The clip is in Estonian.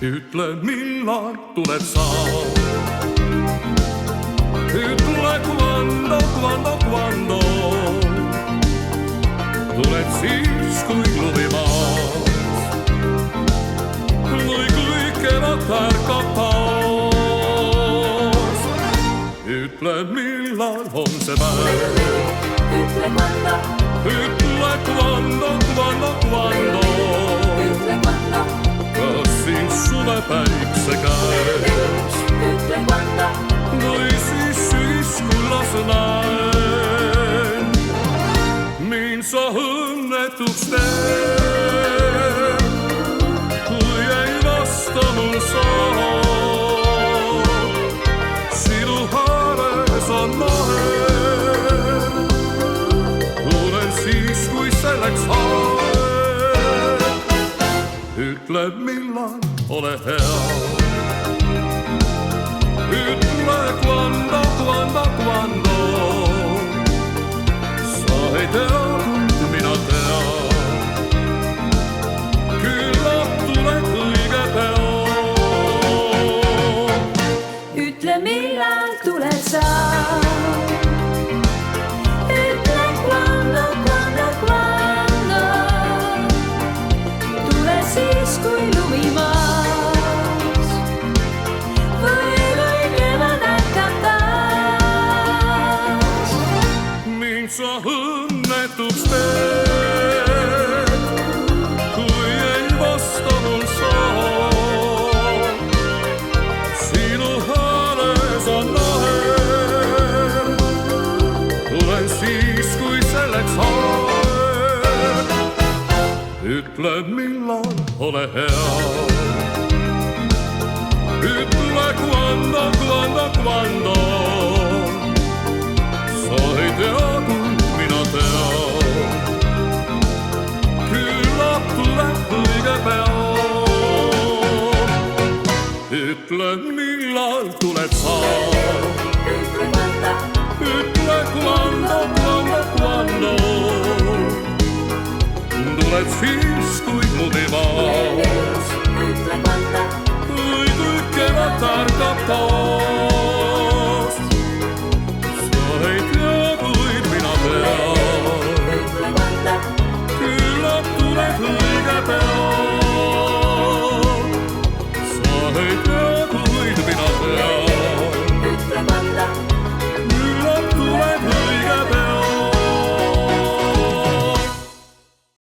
Ütle, millal tuled sa. Ütle, quando tuled siis, kui lumimaas või kui kevad ärkab taas. Ütle, millal on see päev. Ütle, quando. Ütle, quando kas siin suvepäikse käes Ütle, quando. või siis sügiskullas näen mind sa õnnetuks teed, kui ei vasta mul sa. Sinu hääles on noel, tulen siis, kui selleks aeg. Ütle, millal ole hea. Ütle, quando sa ei tea, kuid mina tean. Küllap tuled õige pea. Ütle, millal tuled sa. Ütle, quando tule siis, kui lumimaas või kevad ärkab taas. Mind sa õnnetuks teed, kui ei vasta mul sa. Sinu hääles on naer, tulen siis, kui selleks aeg. Ütle, millal ole hea. Ütle, quando sa ei tea, kuid mina tean. Küllap tuleb õige pea. Ütle, millal tuled sa. Ütle, quando. Ütle, quando tuled siis, kui lumimaas Ütle, quando. või kui kevad ärkab taas.